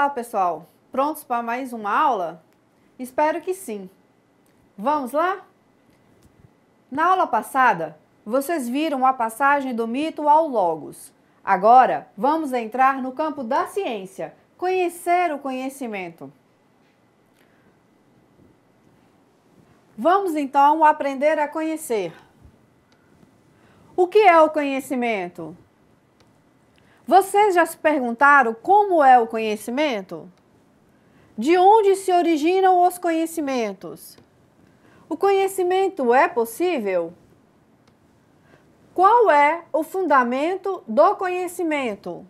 Olá, pessoal! Prontos para mais uma aula? Espero que sim. Vamos lá? Na aula passada, vocês viram a passagem do mito ao logos. Agora, vamos entrar no campo da ciência, conhecer o conhecimento. Vamos então aprender a conhecer. O que é o conhecimento? Vocês já se perguntaram como é o conhecimento? De onde se originam os conhecimentos? O conhecimento é possível? Qual é o fundamento do conhecimento?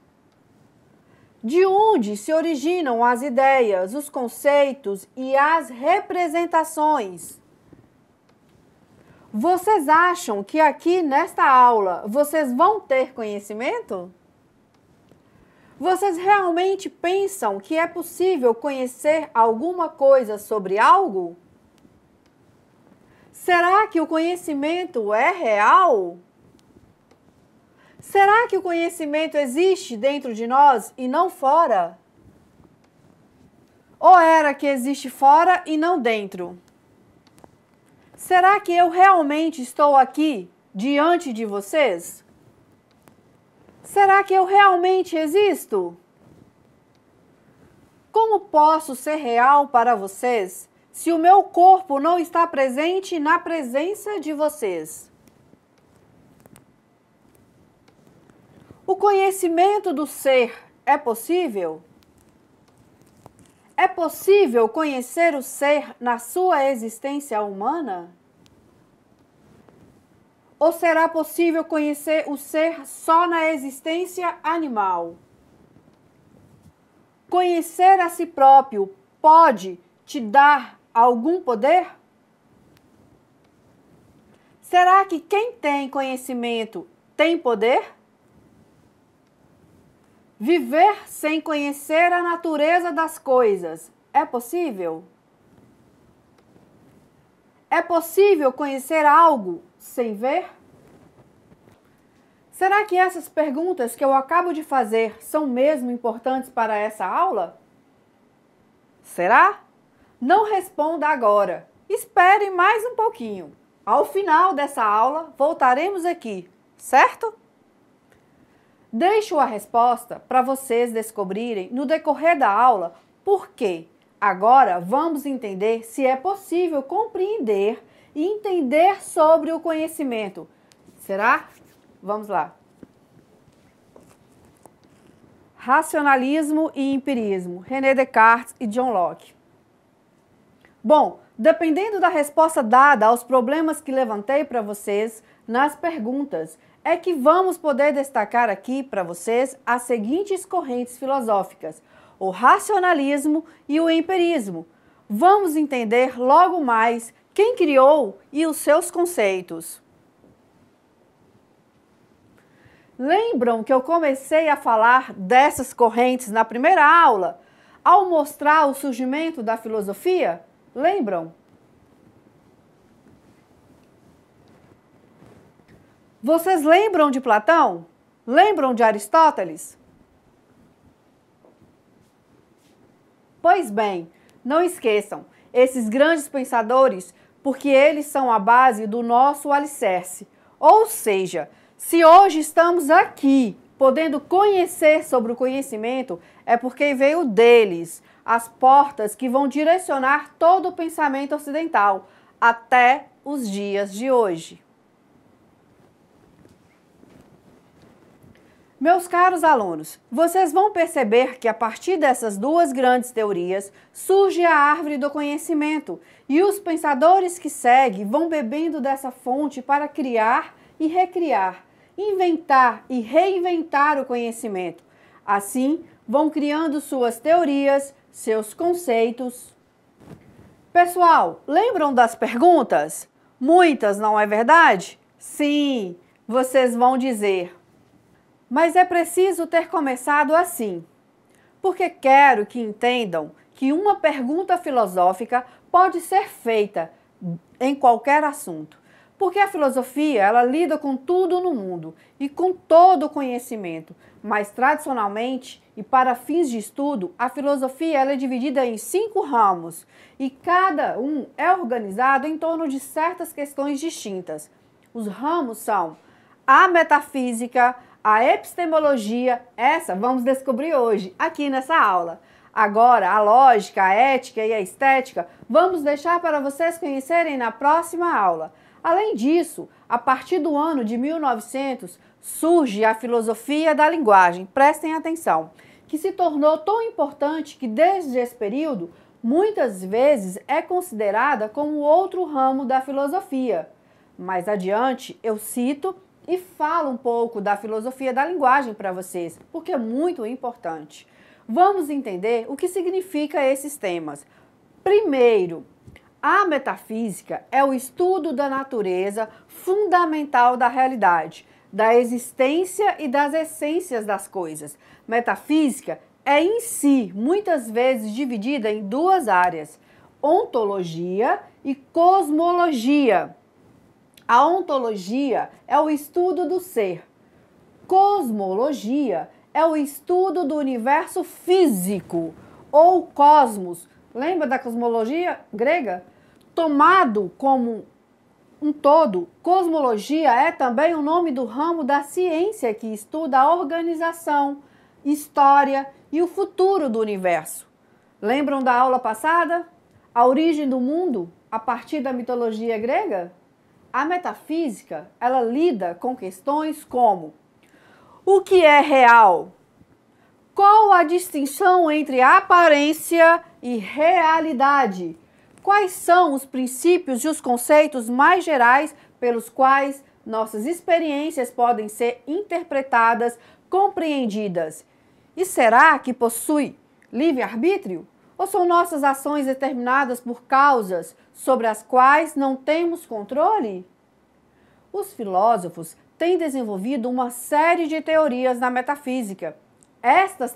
De onde se originam as ideias, os conceitos e as representações? Vocês acham que aqui nesta aula vocês vão ter conhecimento? Vocês realmente pensam que é possível conhecer alguma coisa sobre algo? Será que o conhecimento é real? Será que o conhecimento existe dentro de nós e não fora? Ou era que existe fora e não dentro? Será que eu realmente estou aqui diante de vocês? Será que eu realmente existo? Como posso ser real para vocês se o meu corpo não está presente na presença de vocês? O conhecimento do ser é possível? É possível conhecer o ser na sua existência humana? Ou será possível conhecer o ser só na existência animal? Conhecer a si próprio pode te dar algum poder? Será que quem tem conhecimento tem poder? Viver sem conhecer a natureza das coisas é possível? É possível conhecer algo sem ver? Será que essas perguntas que eu acabo de fazer são mesmo importantes para essa aula? Será? Não responda agora. Espere mais um pouquinho. Ao final dessa aula, voltaremos aqui, certo? Deixo a resposta para vocês descobrirem no decorrer da aula por quê. Agora vamos entender se é possível compreender e entender sobre o conhecimento. Será? Vamos lá. Racionalismo e empirismo, René Descartes e John Locke. Bom, dependendo da resposta dada aos problemas que levantei para vocês nas perguntas, é que vamos poder destacar aqui para vocês as seguintes correntes filosóficas: o racionalismo e o empirismo. Vamos entender logo mais quem criou e os seus conceitos. Lembram que eu comecei a falar dessas correntes na primeira aula, ao mostrar o surgimento da filosofia? Lembram? Vocês lembram de Platão? Lembram de Aristóteles? Pois bem, não esqueçam esses grandes pensadores, porque eles são a base do nosso alicerce. Ou seja, se hoje estamos aqui, podendo conhecer sobre o conhecimento, é porque veio deles as portas que vão direcionar todo o pensamento ocidental até os dias de hoje. Meus caros alunos, vocês vão perceber que a partir dessas duas grandes teorias surge a árvore do conhecimento e os pensadores que seguem vão bebendo dessa fonte para criar e recriar, inventar e reinventar o conhecimento. Assim, vão criando suas teorias, seus conceitos. Pessoal, lembram das perguntas? Muitas, não é verdade? Sim, vocês vão dizer. Mas é preciso ter começado assim, porque quero que entendam que uma pergunta filosófica pode ser feita em qualquer assunto. Porque a filosofia, ela lida com tudo no mundo e com todo o conhecimento. mas tradicionalmente e para fins de estudo, a filosofia ela é dividida em 5 ramos e cada um é organizado em torno de certas questões distintas. Os ramos são a metafísica, a epistemologia, essa vamos descobrir hoje aqui nessa aula. Agora, a lógica, a ética e a estética, vamos deixar para vocês conhecerem na próxima aula. Além disso, a partir do ano de 1900, surge a filosofia da linguagem, prestem atenção, que se tornou tão importante que desde esse período, muitas vezes é considerada como outro ramo da filosofia. Mais adiante, eu cito e falo um pouco da filosofia da linguagem para vocês, porque é muito importante. Vamos entender o que significa esses temas. Primeiro, a metafísica é o estudo da natureza fundamental da realidade, da existência e das essências das coisas. Metafísica é em si, muitas vezes, dividida em 2 áreas, ontologia e cosmologia. A ontologia é o estudo do ser. Cosmologia é o estudo do universo físico, ou cosmos. Lembra da cosmologia grega? Tomado como um todo, cosmologia é também o nome do ramo da ciência que estuda a organização, história e o futuro do universo. Lembram da aula passada? A origem do mundo a partir da mitologia grega? A metafísica, ela lida com questões como: o que é real? Qual a distinção entre aparência e realidade? Quais são os princípios e os conceitos mais gerais pelos quais nossas experiências podem ser interpretadas, compreendidas? E será que possui livre-arbítrio? Ou são nossas ações determinadas por causas sobre as quais não temos controle? Os filósofos têm desenvolvido uma série de teorias na metafísica. Essas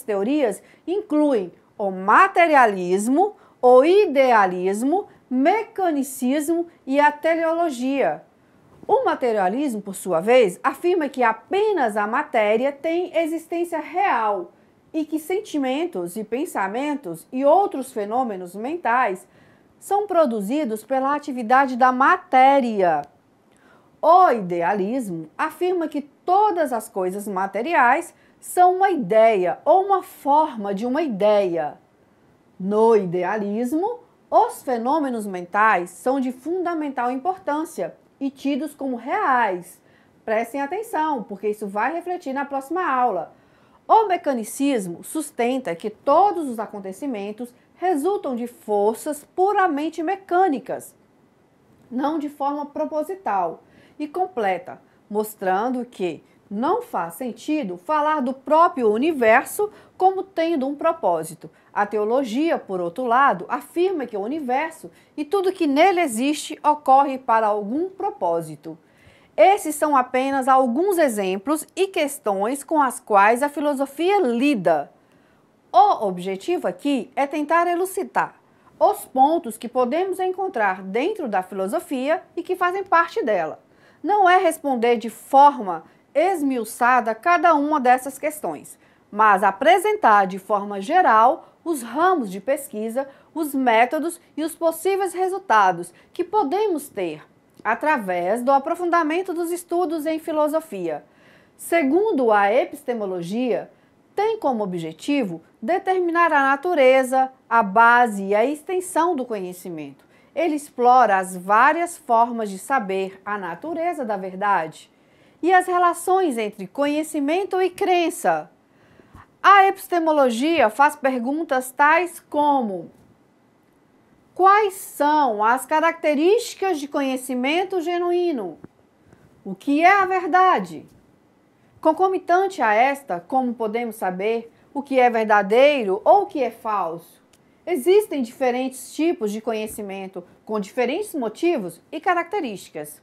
teorias incluem o materialismo, o idealismo, mecanicismo e a teleologia. O materialismo, por sua vez, afirma que apenas a matéria tem existência real e que sentimentos e pensamentos e outros fenômenos mentais são produzidos pela atividade da matéria. O idealismo afirma que todas as coisas materiais são uma ideia ou uma forma de uma ideia. No idealismo, os fenômenos mentais são de fundamental importância e tidos como reais. Prestem atenção, porque isso vai refletir na próxima aula. O mecanicismo sustenta que todos os acontecimentos resultam de forças puramente mecânicas, não de forma proposital, e completa, mostrando que não faz sentido falar do próprio universo como tendo um propósito. A teologia, por outro lado, afirma que o universo e tudo que nele existe ocorre para algum propósito. Esses são apenas alguns exemplos e questões com as quais a filosofia lida. O objetivo aqui é tentar elucidar os pontos que podemos encontrar dentro da filosofia e que fazem parte dela. Não é responder de forma esmiuçada cada uma dessas questões, mas apresentar de forma geral os ramos de pesquisa, os métodos e os possíveis resultados que podemos ter através do aprofundamento dos estudos em filosofia. Segundo a epistemologia, tem como objetivo determinar a natureza, a base e a extensão do conhecimento. Ele explora as várias formas de saber a natureza da verdade e as relações entre conhecimento e crença. A epistemologia faz perguntas tais como: quais são as características de conhecimento genuíno? O que é a verdade? Concomitante a esta, como podemos saber o que é verdadeiro ou o que é falso? Existem diferentes tipos de conhecimento com diferentes motivos e características.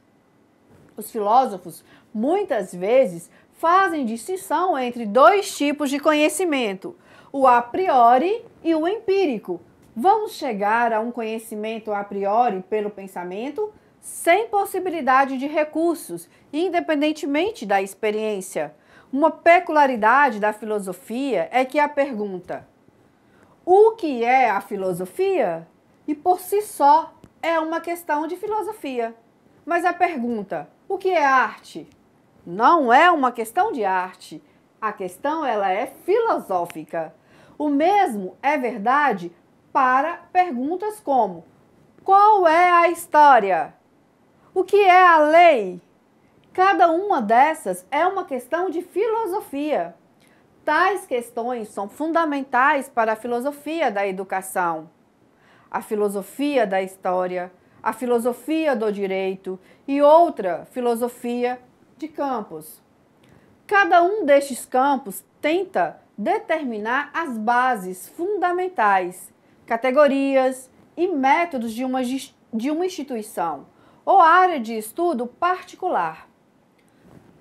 Os filósofos muitas vezes fazem distinção entre 2 tipos de conhecimento, o a priori e o empírico. Vamos chegar a um conhecimento a priori pelo pensamento, sem possibilidade de recursos, independentemente da experiência. Uma peculiaridade da filosofia é que a pergunta "o que é a filosofia?" e por si só é uma questão de filosofia. Mas a pergunta "o que é arte?" não é uma questão de arte. A questão ela é filosófica. O mesmo é verdade para perguntas como qual é a história? O que é a lei? Cada uma dessas é uma questão de filosofia. Tais questões são fundamentais para a filosofia da educação, a filosofia da história, a filosofia do direito e outra filosofia de campos. Cada um destes campos tenta determinar as bases fundamentais, categorias e métodos de uma instituição ou área de estudo particular.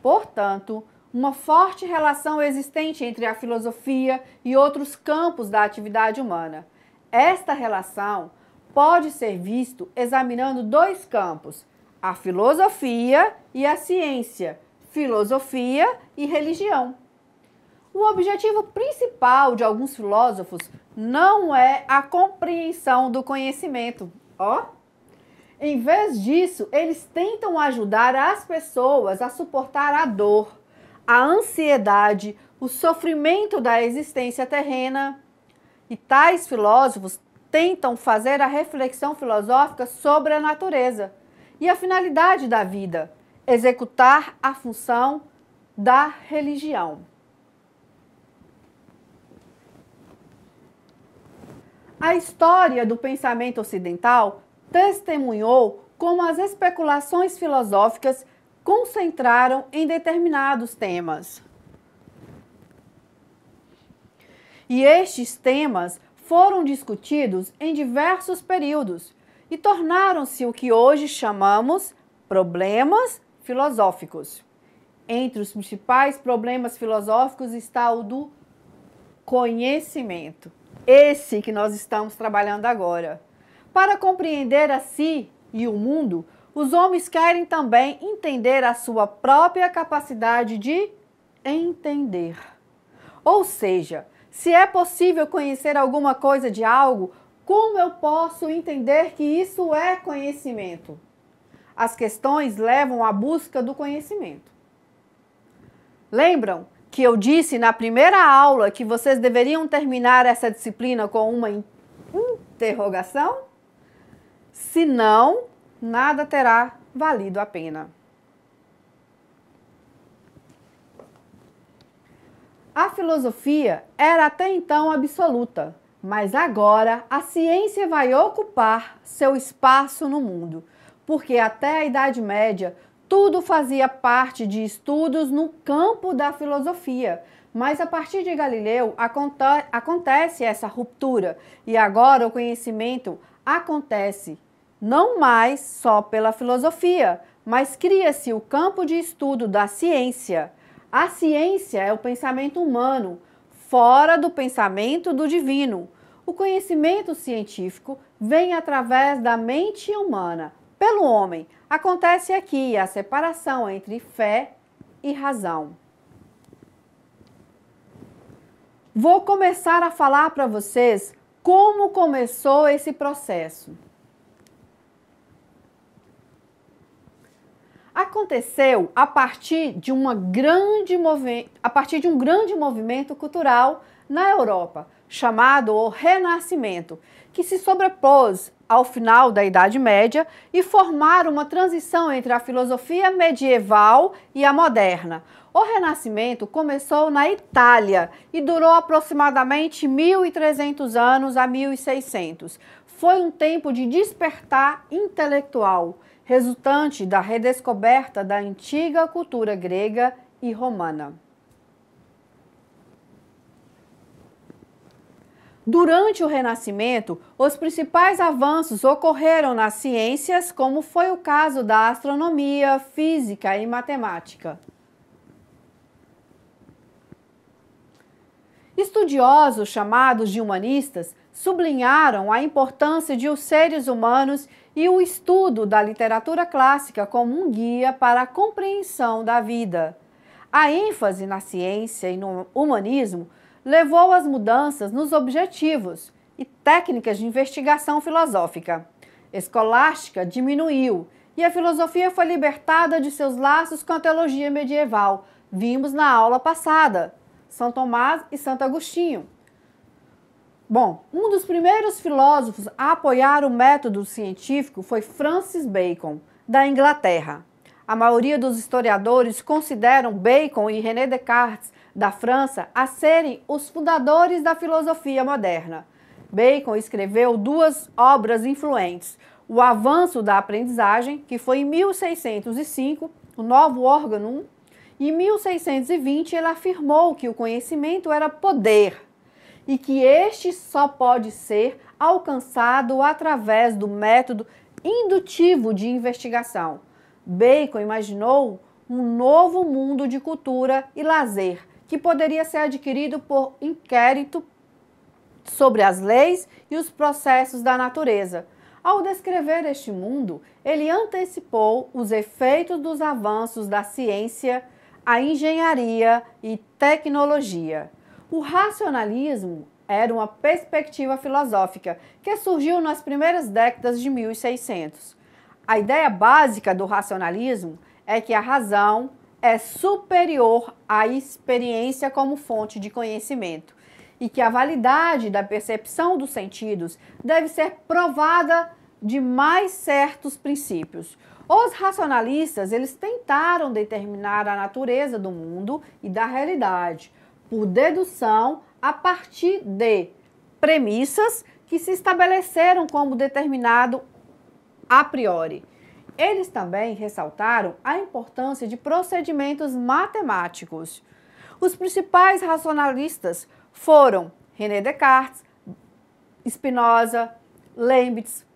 Portanto, uma forte relação existente entre a filosofia e outros campos da atividade humana. Esta relação pode ser visto examinando dois campos, a filosofia e a ciência, filosofia e religião. O objetivo principal de alguns filósofos não é a compreensão do conhecimento. Em vez disso, eles tentam ajudar as pessoas a suportar a dor, a ansiedade, o sofrimento da existência terrena. E tais filósofos tentam fazer a reflexão filosófica sobre a natureza e a finalidade da vida, executar a função da religião. A história do pensamento ocidental testemunhou como as especulações filosóficas concentraram em determinados temas. E estes temas foram discutidos em diversos períodos e tornaram-se o que hoje chamamos problemas filosóficos. Entre os principais problemas filosóficos está o do conhecimento, esse que nós estamos trabalhando agora. Para compreender a si e o mundo, os homens querem também entender a sua própria capacidade de entender. Ou seja, se é possível conhecer alguma coisa de algo, como eu posso entender que isso é conhecimento? As questões levam à busca do conhecimento. Lembram que eu disse na primeira aula que vocês deveriam terminar essa disciplina com uma interrogação? Se não, nada terá valido a pena. A filosofia era até então absoluta, mas agora a ciência vai ocupar seu espaço no mundo, porque até a Idade Média tudo fazia parte de estudos no campo da filosofia, mas a partir de Galileu acontece essa ruptura e agora o conhecimento acontece não mais só pela filosofia, mas cria-se o campo de estudo da ciência. A ciência é o pensamento humano, fora do pensamento do divino. O conhecimento científico vem através da mente humana, pelo homem. Acontece aqui a separação entre fé e razão. Vou começar a falar para vocês como começou esse processo. Aconteceu a partir de um grande movimento cultural na Europa, chamado o Renascimento, que se sobrepôs ao final da Idade Média e formaram uma transição entre a filosofia medieval e a moderna. O Renascimento começou na Itália e durou aproximadamente 1.300 anos a 1.600. Foi um tempo de despertar intelectual, resultante da redescoberta da antiga cultura grega e romana. Durante o Renascimento, os principais avanços ocorreram nas ciências, como foi o caso da astronomia, física e matemática. Estudiosos chamados de humanistas sublinharam a importância de os seres humanos e o estudo da literatura clássica como um guia para a compreensão da vida. A ênfase na ciência e no humanismo levou às mudanças nos objetivos e técnicas de investigação filosófica. Escolástica diminuiu e a filosofia foi libertada de seus laços com a teologia medieval. Vimos na aula passada, São Tomás e Santo Agostinho. Bom, um dos primeiros filósofos a apoiar o método científico foi Francis Bacon, da Inglaterra. A maioria dos historiadores consideram Bacon e René Descartes, da França, a serem os fundadores da filosofia moderna. Bacon escreveu duas obras influentes: O Avanço da Aprendizagem, que foi em 1605, o Novo Organum, e em 1620 ele afirmou que o conhecimento era poder e que este só pode ser alcançado através do método indutivo de investigação. Bacon imaginou um novo mundo de cultura e lazer que poderia ser adquirido por inquérito sobre as leis e os processos da natureza. Ao descrever este mundo, ele antecipou os efeitos dos avanços da ciência, a engenharia e tecnologia. O racionalismo era uma perspectiva filosófica que surgiu nas primeiras décadas de 1600. A ideia básica do racionalismo é que a razão é superior à experiência como fonte de conhecimento e que a validade da percepção dos sentidos deve ser provada de mais certos princípios. Os racionalistas, eles tentaram determinar a natureza do mundo e da realidade por dedução a partir de premissas que se estabeleceram como determinado a priori. Eles também ressaltaram a importância de procedimentos matemáticos. Os principais racionalistas foram René Descartes, Spinoza, Leibniz.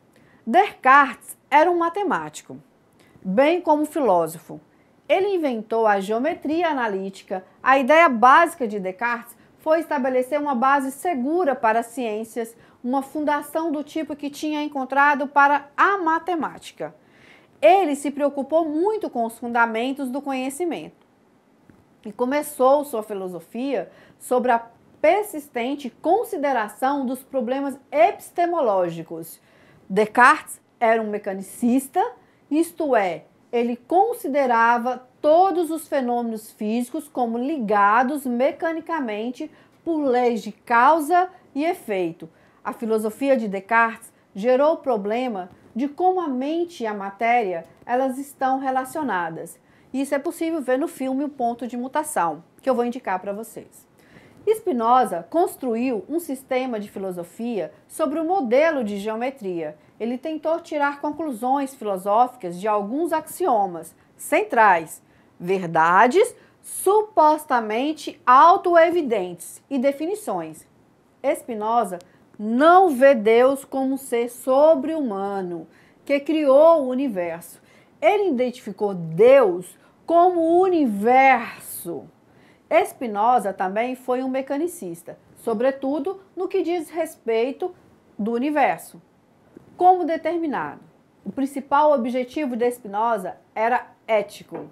Descartes era um matemático, bem como filósofo. Ele inventou a geometria analítica. A ideia básica de Descartes foi estabelecer uma base segura para as ciências, uma fundação do tipo que tinha encontrado para a matemática. Ele se preocupou muito com os fundamentos do conhecimento e começou sua filosofia sobre a persistente consideração dos problemas epistemológicos. Descartes era um mecanicista, isto é, ele considerava todos os fenômenos físicos como ligados mecanicamente por leis de causa e efeito. A filosofia de Descartes gerou o problema de como a mente e a matéria elas estão relacionadas. Isso é possível ver no filme O Ponto de Mutação, que eu vou indicar para vocês. Spinoza construiu um sistema de filosofia sobre o modelo de geometria. Ele tentou tirar conclusões filosóficas de alguns axiomas centrais, verdades supostamente autoevidentes e definições. Spinoza não vê Deus como um ser sobre-humano que criou o universo. Ele identificou Deus como o universo. Spinoza também foi um mecanicista, sobretudo no que diz respeito do universo. Como determinado, o principal objetivo de Spinoza era ético.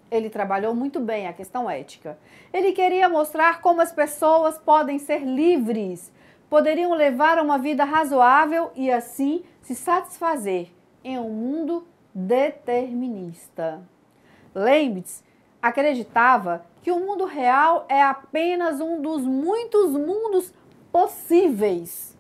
Ele trabalhou muito bem a questão ética. Ele queria mostrar como as pessoas podem ser livres, poderiam levar uma vida razoável e assim se satisfazer em um mundo determinista. Leibniz acreditava que o mundo real é apenas um dos muitos mundos possíveis.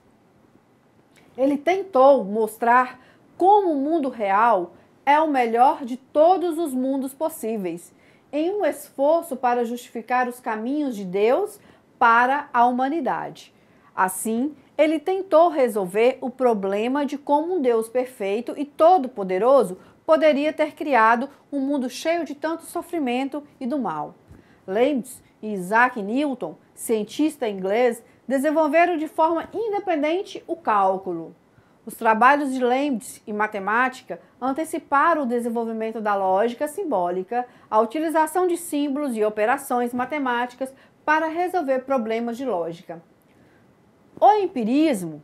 Ele tentou mostrar como o mundo real é o melhor de todos os mundos possíveis, em um esforço para justificar os caminhos de Deus para a humanidade. Assim, ele tentou resolver o problema de como um Deus perfeito e todo-poderoso poderia ter criado um mundo cheio de tanto sofrimento e do mal. Leibniz e Isaac Newton, cientista inglês, desenvolveram de forma independente o cálculo. Os trabalhos de Leibniz em matemática anteciparam o desenvolvimento da lógica simbólica, a utilização de símbolos e operações matemáticas para resolver problemas de lógica. O empirismo,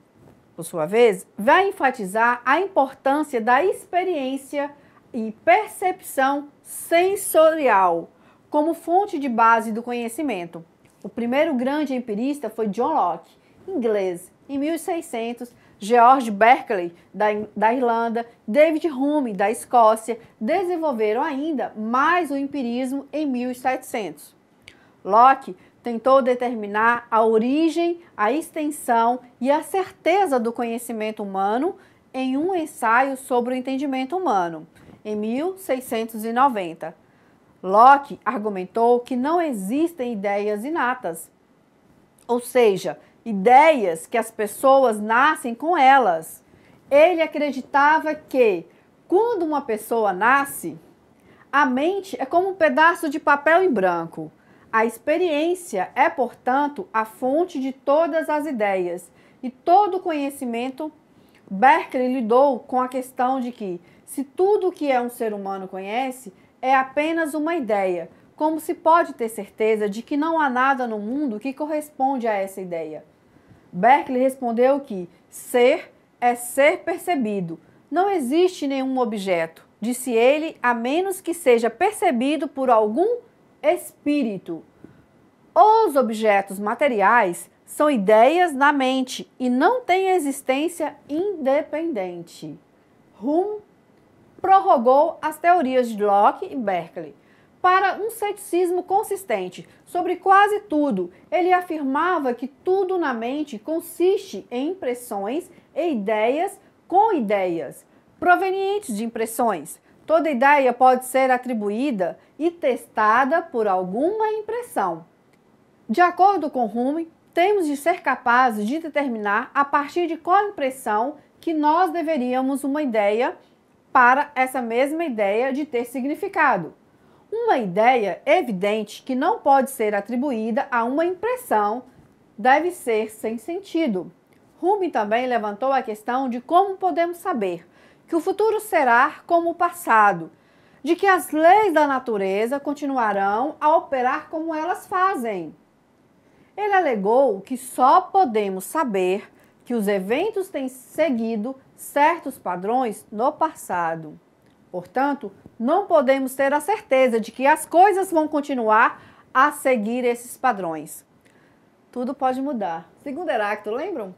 por sua vez, vai enfatizar a importância da experiência e percepção sensorial como fonte de base do conhecimento. O primeiro grande empirista foi John Locke, inglês, em 1600, George Berkeley, da Irlanda, David Hume, da Escócia, desenvolveram ainda mais o empirismo em 1700. Locke tentou determinar a origem, a extensão e a certeza do conhecimento humano em um ensaio sobre o entendimento humano, em 1690. Locke argumentou que não existem ideias inatas, ou seja, ideias que as pessoas nascem com elas. Ele acreditava que, quando uma pessoa nasce, a mente é como um pedaço de papel em branco. A experiência é, portanto, a fonte de todas as ideias e todo conhecimento. Berkeley lidou com a questão de que, se tudo o que um ser humano conhece é apenas uma ideia, como se pode ter certeza de que não há nada no mundo que corresponde a essa ideia? Berkeley respondeu que ser é ser percebido. Não existe nenhum objeto, disse ele, a menos que seja percebido por algum espírito. Os objetos materiais são ideias na mente e não têm existência independente. Hume prorrogou as teorias de Locke e Berkeley. Para um ceticismo consistente sobre quase tudo, ele afirmava que tudo na mente consiste em impressões e ideias com ideias, provenientes de impressões. Toda ideia pode ser atribuída e testada por alguma impressão. De acordo com Hume, temos de ser capazes de determinar a partir de qual impressão que nós deveríamos uma ideia para essa mesma ideia de ter significado. Uma ideia evidente que não pode ser atribuída a uma impressão deve ser sem sentido. Hume também levantou a questão de como podemos saber que o futuro será como o passado, de que as leis da natureza continuarão a operar como elas fazem. Ele alegou que só podemos saber que os eventos têm seguido certos padrões no passado. Portanto, não podemos ter a certeza de que as coisas vão continuar a seguir esses padrões. Tudo pode mudar. Segundo Heráclito, lembram?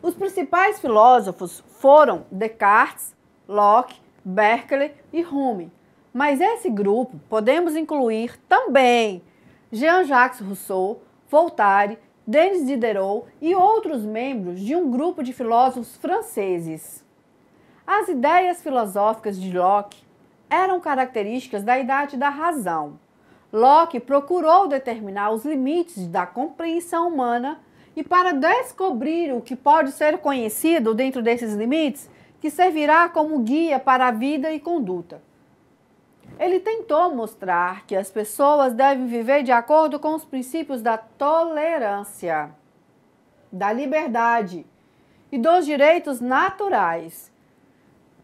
Os principais filósofos foram Descartes, Locke, Berkeley e Hume. Mas esse grupo podemos incluir também Jean-Jacques Rousseau, Voltaire, Denis Diderot e outros membros de um grupo de filósofos franceses. As ideias filosóficas de Locke eram características da idade da razão. Locke procurou determinar os limites da compreensão humana e, para descobrir o que pode ser conhecido dentro desses limites, que servirá como guia para a vida e conduta. Ele tentou mostrar que as pessoas devem viver de acordo com os princípios da tolerância, da liberdade e dos direitos naturais.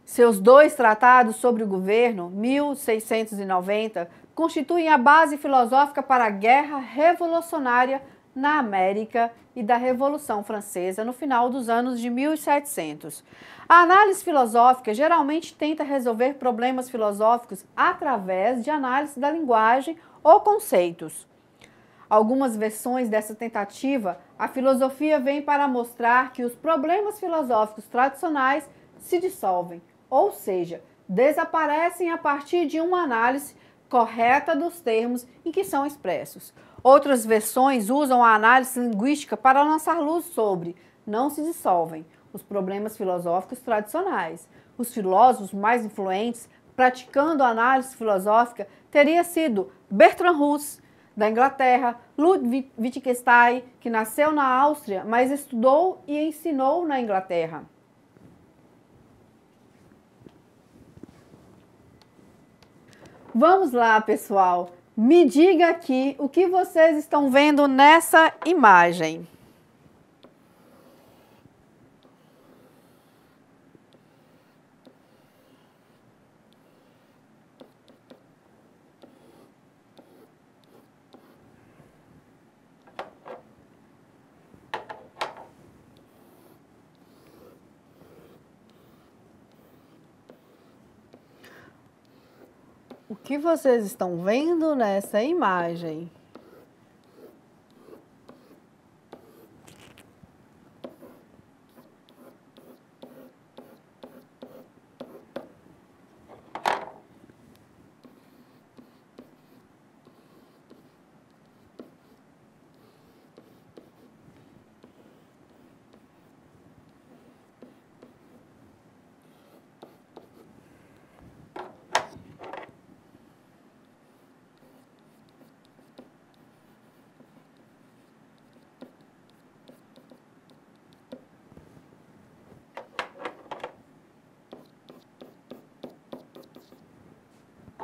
Seus 2 tratados sobre o governo, 1690, constituem a base filosófica para a Guerra Revolucionária na América e da Revolução Francesa no final dos anos de 1700. A análise filosófica geralmente tenta resolver problemas filosóficos através de análise da linguagem ou conceitos. Algumas versões dessa tentativa, a filosofia vem para mostrar que os problemas filosóficos tradicionais se dissolvem, ou seja, desaparecem a partir de uma análise correta dos termos em que são expressos. Outras versões usam a análise linguística para lançar luz sobre, não se dissolvem, os problemas filosóficos tradicionais. Os filósofos mais influentes praticando a análise filosófica teria sido Bertrand Russell, da Inglaterra, Ludwig Wittgenstein, que nasceu na Áustria, mas estudou e ensinou na Inglaterra. Vamos lá, pessoal. Me diga aqui o que vocês estão vendo nessa imagem. O O que vocês estão vendo nessa imagem?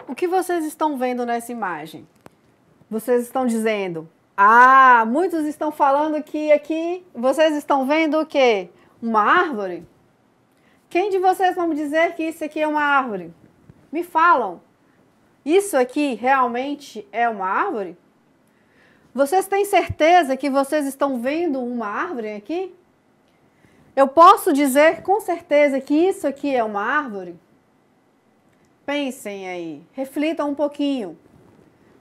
O que vocês estão vendo nessa imagem? Vocês estão dizendo, muitos estão falando que aqui vocês estão vendo o quê? Uma árvore? Quem de vocês vão me dizer que isso aqui é uma árvore? Me falam. Isso aqui realmente é uma árvore? Vocês têm certeza que vocês estão vendo uma árvore aqui? Eu posso dizer com certeza que isso aqui é uma árvore? Pensem aí, reflitam um pouquinho.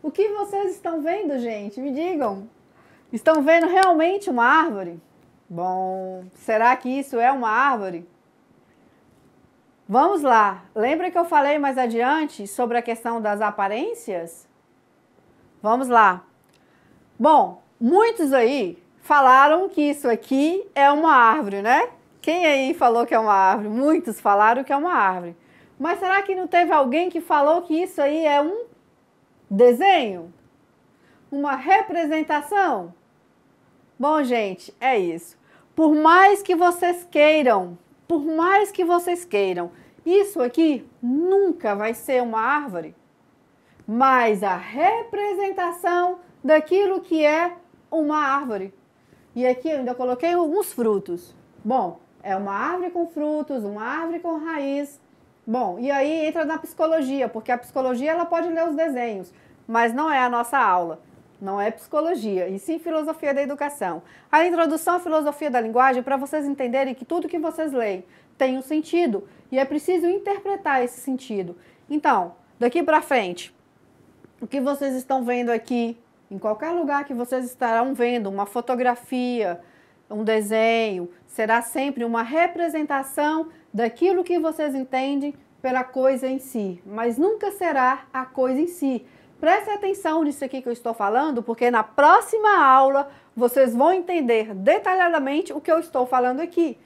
O que vocês estão vendo, gente? Me digam. Estão vendo realmente uma árvore? Bom, será que isso é uma árvore? Vamos lá. Lembra que eu falei mais adiante sobre a questão das aparências? Vamos lá. Bom, muitos aí falaram que isso aqui é uma árvore, né? Quem aí falou que é uma árvore? Muitos falaram que é uma árvore. Mas será que não teve alguém que falou que isso aí é um desenho? Uma representação? Bom, gente, é isso. Por mais que vocês queiram, isso aqui nunca vai ser uma árvore. Mas a representação daquilo que é uma árvore. E aqui eu ainda coloquei uns frutos. Bom, é uma árvore com frutos, uma árvore com raiz. Bom, e aí entra na psicologia, porque a psicologia ela pode ler os desenhos, mas não é a nossa aula, não é psicologia, e sim filosofia da educação. A introdução à filosofia da linguagem, para vocês entenderem que tudo que vocês leem tem um sentido, e é preciso interpretar esse sentido. Então, daqui para frente, o que vocês estão vendo aqui, em qualquer lugar que vocês estarão vendo, uma fotografia, um desenho, será sempre uma representação daquilo que vocês entendem pela coisa em si, mas nunca será a coisa em si. Preste atenção nisso aqui que eu estou falando, porque na próxima aula vocês vão entender detalhadamente o que eu estou falando aqui.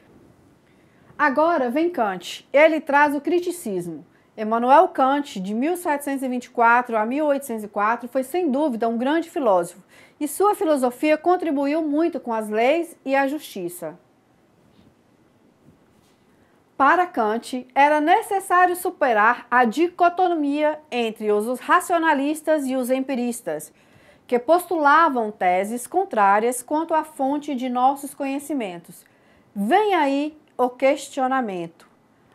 Agora vem Kant, ele traz o criticismo. Immanuel Kant, de 1724 a 1804, foi sem dúvida um grande filósofo, e sua filosofia contribuiu muito com as leis e a justiça. Para Kant, era necessário superar a dicotomia entre os racionalistas e os empiristas, que postulavam teses contrárias quanto à fonte de nossos conhecimentos. Vem aí o questionamento.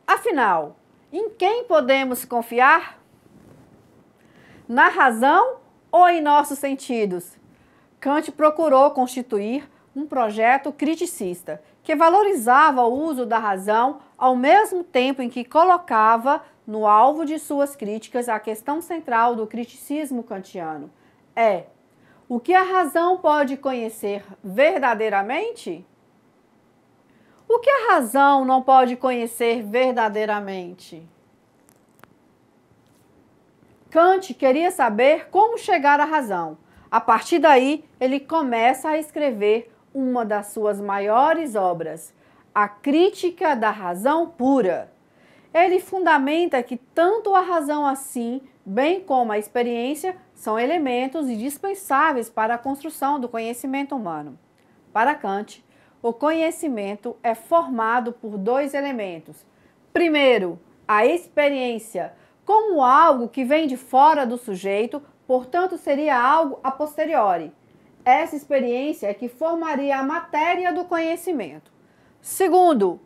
Afinal, em quem podemos confiar? Na razão ou em nossos sentidos? Kant procurou constituir um projeto criticista, que valorizava o uso da razão ao mesmo tempo em que colocava no alvo de suas críticas a questão central do criticismo kantiano. O que a razão pode conhecer verdadeiramente? O que a razão não pode conhecer verdadeiramente? Kant queria saber como chegar à razão. A partir daí, ele começa a escrever uma das suas maiores obras, A Crítica da Razão Pura. Ele fundamenta que tanto a razão assim, bem como a experiência, são elementos indispensáveis para a construção do conhecimento humano. Para Kant, o conhecimento é formado por dois elementos. Primeiro, a experiência, como algo que vem de fora do sujeito, portanto seria algo a posteriori. Essa experiência é que formaria a matéria do conhecimento. Segundo,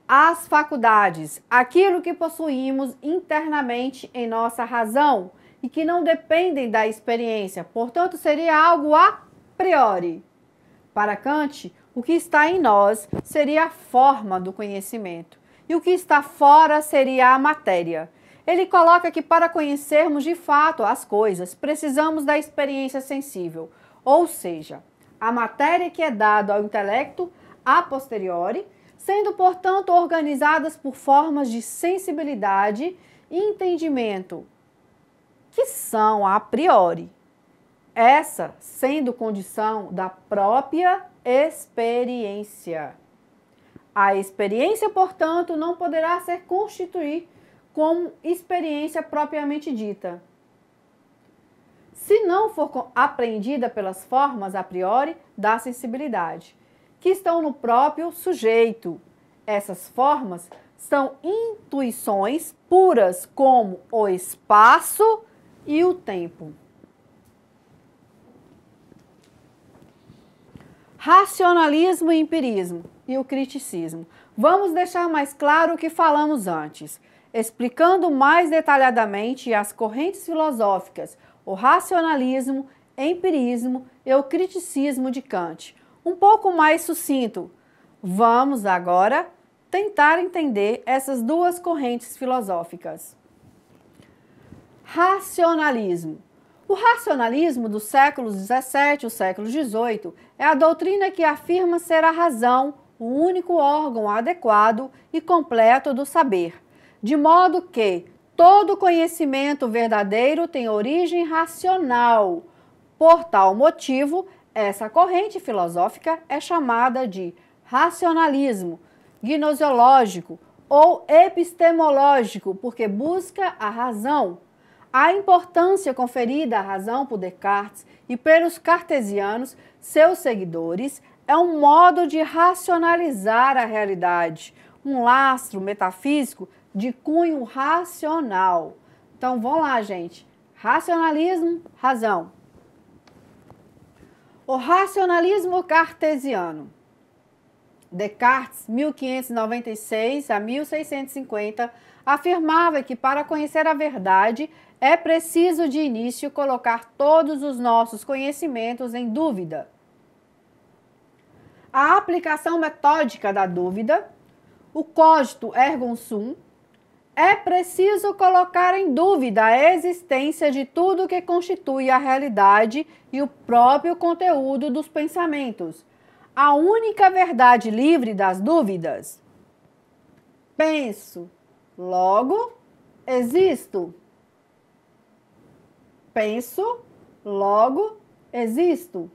as faculdades, aquilo que possuímos internamente em nossa razão e que não dependem da experiência, portanto seria algo a priori. Para Kant, o que está em nós seria a forma do conhecimento e o que está fora seria a matéria. Ele coloca que para conhecermos de fato as coisas, precisamos da experiência sensível, ou seja, a matéria que é dada ao intelecto a posteriori, sendo, portanto, organizadas por formas de sensibilidade e entendimento, que são a priori, essa sendo condição da própria experiência. A experiência, portanto, não poderá ser constituir como experiência propriamente dita, se não for apreendida pelas formas a priori da sensibilidade, que estão no próprio sujeito. Essas formas são intuições puras como o espaço e o tempo. Racionalismo e empirismo e o criticismo. Vamos deixar mais claro o que falamos antes, explicando mais detalhadamente as correntes filosóficas, o racionalismo, empirismo e o criticismo de Kant. Um pouco mais sucinto. Vamos agora tentar entender essas duas correntes filosóficas. Racionalismo. O racionalismo dos séculos XVII e século XVIII é a doutrina que afirma ser a razão o único órgão adequado e completo do saber, de modo que todo conhecimento verdadeiro tem origem racional. Por tal motivo, essa corrente filosófica é chamada de racionalismo gnoseológico ou epistemológico, porque busca a razão. A importância conferida à razão por Descartes e pelos cartesianos, seus seguidores, é um modo de racionalizar a realidade, um lastro metafísico de cunho racional. Então, vamos lá, gente. Racionalismo, razão. O racionalismo cartesiano. Descartes, 1596 a 1650, afirmava que para conhecer a verdade é preciso de início colocar todos os nossos conhecimentos em dúvida. A aplicação metódica da dúvida, o cogito ergo sum, é preciso colocar em dúvida a existência de tudo que constitui a realidade e o próprio conteúdo dos pensamentos. A única verdade livre das dúvidas. Penso, logo existo. Penso, logo existo.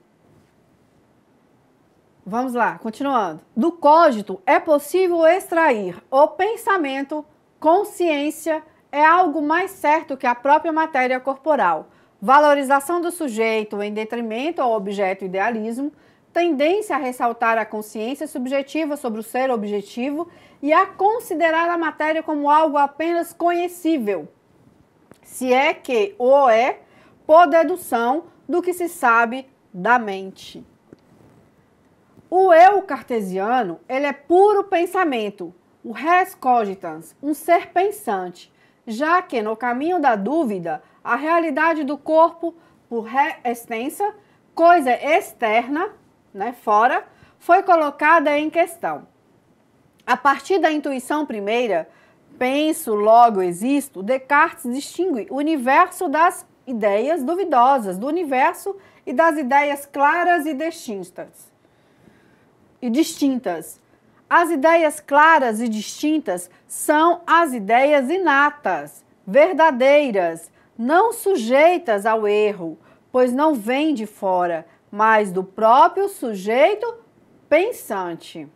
Vamos lá, continuando. Do cogito é possível extrair o pensamento. Consciência é algo mais certo que a própria matéria corporal. Valorização do sujeito em detrimento ao objeto idealismo, tendência a ressaltar a consciência subjetiva sobre o ser objetivo e a considerar a matéria como algo apenas conhecível, se é que o é, por dedução do que se sabe da mente. O eu cartesiano, ele é puro pensamento, o res cogitans, um ser pensante, já que no caminho da dúvida, a realidade do corpo, por re extensa, coisa externa, fora, foi colocada em questão. A partir da intuição primeira, penso, logo existo, Descartes distingue o universo das ideias duvidosas do universo e das ideias claras e distintas. As ideias claras e distintas são as ideias inatas, verdadeiras, não sujeitas ao erro, pois não vêm de fora, mas do próprio sujeito pensante.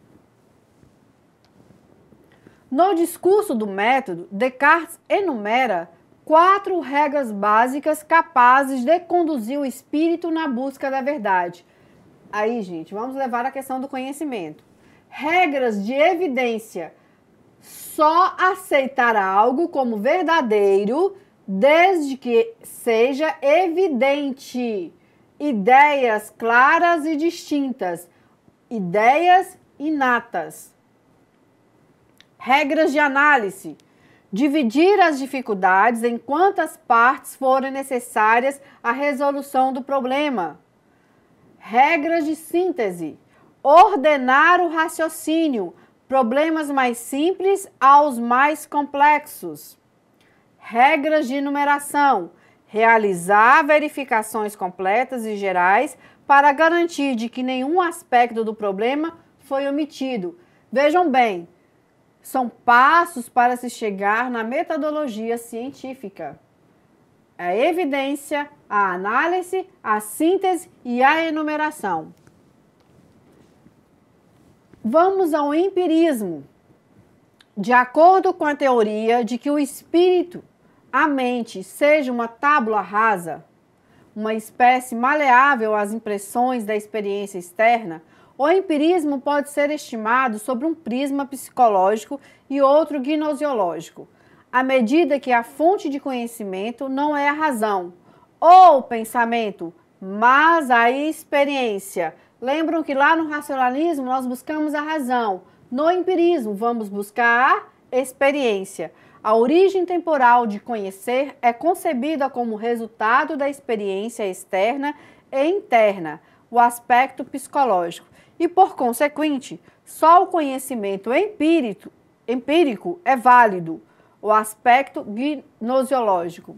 No discurso do método, Descartes enumera 4 regras básicas capazes de conduzir o espírito na busca da verdade. Aí, gente, vamos levar a questão do conhecimento. Regras de evidência. Só aceitar algo como verdadeiro desde que seja evidente. Ideias claras e distintas. Ideias inatas. Regras de análise. Dividir as dificuldades em quantas partes forem necessárias à resolução do problema. Regras de síntese. Ordenar o raciocínio, problemas mais simples aos mais complexos. regras de numeração, realizar verificações completas e gerais para garantir de que nenhum aspecto do problema foi omitido. Vejam bem, são passos para se chegar na metodologia científica. A evidência, a análise, a síntese e a enumeração. Vamos ao empirismo. De acordo com a teoria de que o espírito, a mente, seja uma tábua rasa, uma espécie maleável às impressões da experiência externa, o empirismo pode ser estimado sobre um prisma psicológico e outro gnosiológico, à medida que a fonte de conhecimento não é a razão ou o pensamento, mas a experiência. Lembram que lá no racionalismo nós buscamos a razão, no empirismo vamos buscar a experiência. A origem temporal de conhecer é concebida como resultado da experiência externa e interna, o aspecto psicológico. E, por consequente, só o conhecimento empírico é válido, o aspecto gnosiológico.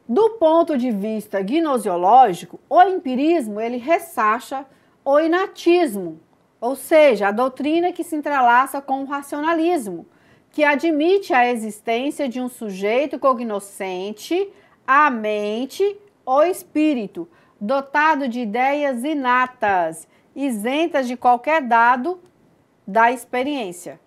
Do ponto de vista gnosiológico, o empirismo ele ressacha o inatismo, ou seja, a doutrina que se entrelaça com o racionalismo, que admite a existência de um sujeito cognoscente, a mente ou espírito, dotado de ideias inatas, isentas de qualquer dado da experiência.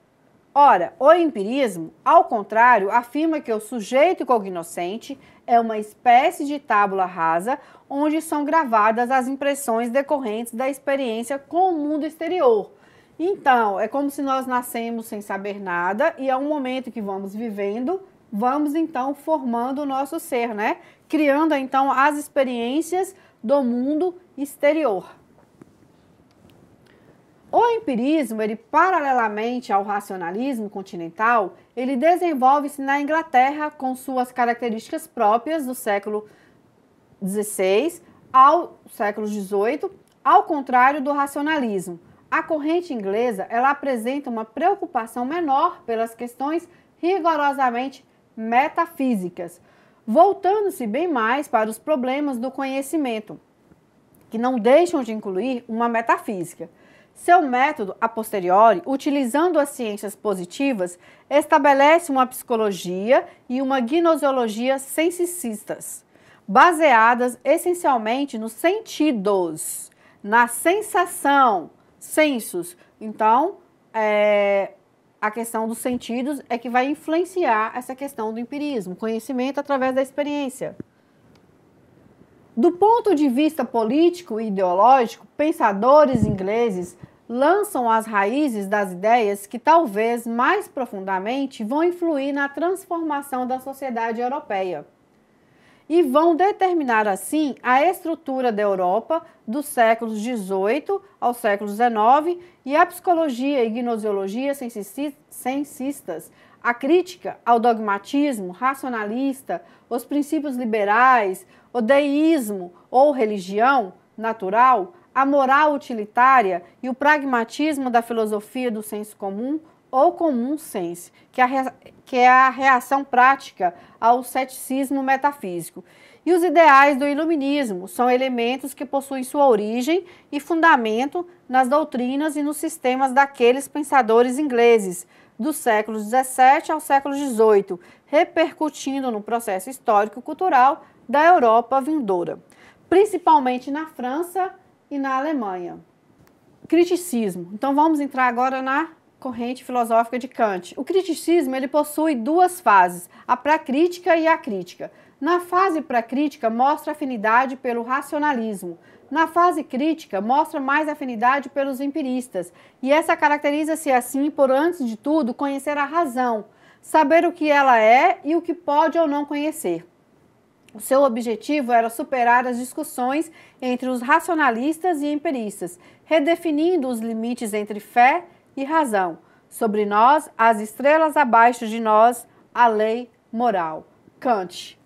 Ora, o empirismo, ao contrário, afirma que o sujeito cognoscente é uma espécie de tábua rasa onde são gravadas as impressões decorrentes da experiência com o mundo exterior. Então, é como se nós nascemos sem saber nada e a um momento que vamos vivendo, vamos então formando o nosso ser, né? Criando então as experiências do mundo exterior. O empirismo, ele paralelamente ao racionalismo continental, ele desenvolve-se na Inglaterra com suas características próprias do século XVI ao século XVIII, ao contrário do racionalismo. A corrente inglesa, ela apresenta uma preocupação menor pelas questões rigorosamente metafísicas, voltando-se bem mais para os problemas do conhecimento, que não deixam de incluir uma metafísica. Seu método, a posteriori, utilizando as ciências positivas, estabelece uma psicologia e uma gnosiologia sensicistas, baseadas essencialmente nos sentidos, na sensação, sensos. Então, a questão dos sentidos é que vai influenciar essa questão do empirismo, conhecimento através da experiência. Do ponto de vista político e ideológico, pensadores ingleses lançam as raízes das ideias que talvez mais profundamente vão influir na transformação da sociedade europeia e vão determinar assim a estrutura da Europa dos séculos XVIII ao século XIX e a psicologia e gnosiologia sensistas, a crítica ao dogmatismo racionalista, os princípios liberais, o deísmo ou religião natural, a moral utilitária e o pragmatismo da filosofia do senso comum ou comum sense, que é a reação prática ao ceticismo metafísico. E os ideais do iluminismo são elementos que possuem sua origem e fundamento nas doutrinas e nos sistemas daqueles pensadores ingleses dos séculos XVII ao século XVIII, repercutindo no processo histórico-cultural da Europa vindoura, principalmente na França e na Alemanha. Criticismo. Então vamos entrar agora na corrente filosófica de Kant. O criticismo ele possui duas fases, a pré-crítica e a crítica. Na fase pré-crítica mostra afinidade pelo racionalismo. Na fase crítica mostra mais afinidade pelos empiristas. E essa caracteriza-se assim por, antes de tudo, conhecer a razão, saber o que ela é e o que pode ou não conhecer. O seu objetivo era superar as discussões entre os racionalistas e empiristas, redefinindo os limites entre fé e razão. Sobre nós, as estrelas abaixo de nós, a lei moral. Kant.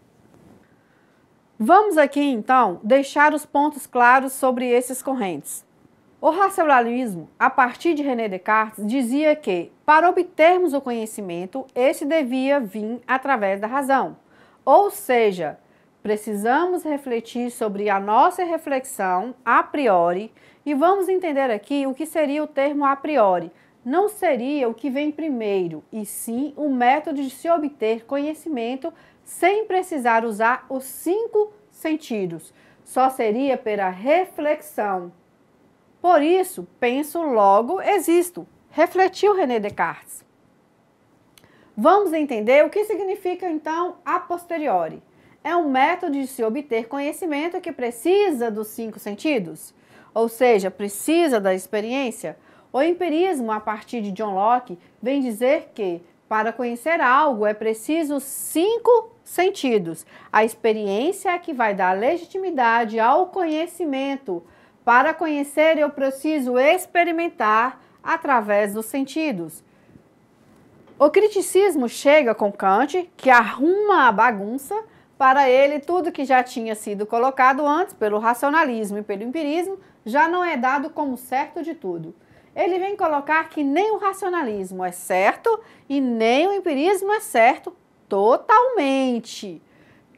Vamos aqui, então, deixar os pontos claros sobre esses correntes. O racionalismo, a partir de René Descartes, dizia que, para obtermos o conhecimento, esse devia vir através da razão. Ou seja, precisamos refletir sobre a nossa reflexão a priori e vamos entender aqui o que seria o termo a priori. Não seria o que vem primeiro, e sim o método de se obter conhecimento sem precisar usar os 5 sentidos. Só seria pela reflexão. Por isso, penso, logo existo. Refletiu René Descartes. Vamos entender o que significa, então, a posteriori. É um método de se obter conhecimento que precisa dos 5 sentidos, ou seja, precisa da experiência. O empirismo, a partir de John Locke, vem dizer que, para conhecer algo, é preciso 5 sentidos. A experiência é que vai dar legitimidade ao conhecimento. Para conhecer, eu preciso experimentar através dos sentidos. O criticismo chega com Kant, que arruma a bagunça. Para ele, tudo que já tinha sido colocado antes pelo racionalismo e pelo empirismo já não é dado como certo de tudo. Ele vem colocar que nem o racionalismo é certo e nem o empirismo é certo totalmente.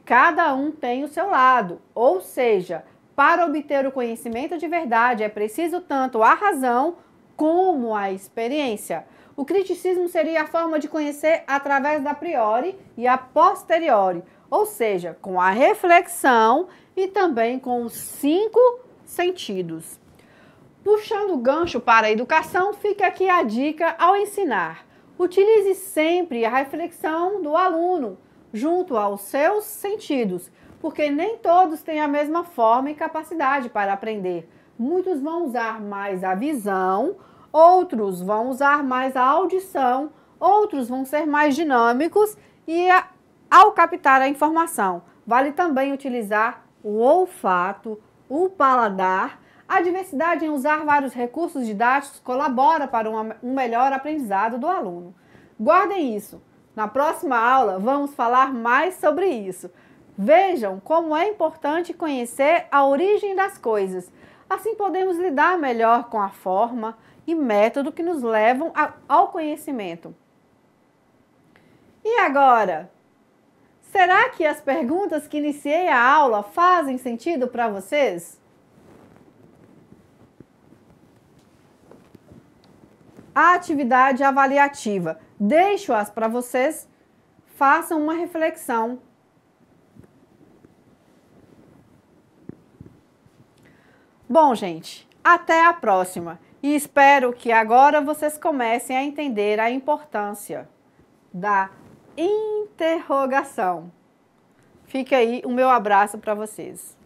Cada um tem o seu lado, ou seja, para obter o conhecimento de verdade é preciso tanto a razão como a experiência. O criticismo seria a forma de conhecer através da priori e a posteriori, ou seja, com a reflexão e também com os 5 sentidos. Puxando o gancho para a educação, fica aqui a dica ao ensinar. Utilize sempre a reflexão do aluno junto aos seus sentidos, porque nem todos têm a mesma forma e capacidade para aprender. Muitos vão usar mais a visão, outros vão usar mais a audição, outros vão ser mais dinâmicos e ao captar a informação. Vale também utilizar o olfato, o paladar. A diversidade em usar vários recursos didáticos colabora para um melhor aprendizado do aluno. Guardem isso. Na próxima aula vamos falar mais sobre isso. Vejam como é importante conhecer a origem das coisas. Assim podemos lidar melhor com a forma e método que nos levam ao conhecimento. E agora? Será que as perguntas que iniciei a aula fazem sentido para vocês? A atividade avaliativa. Deixo-as para vocês. Façam uma reflexão. Bom, gente, até a próxima. E espero que agora vocês comecem a entender a importância da interrogação. Fica aí o meu abraço para vocês.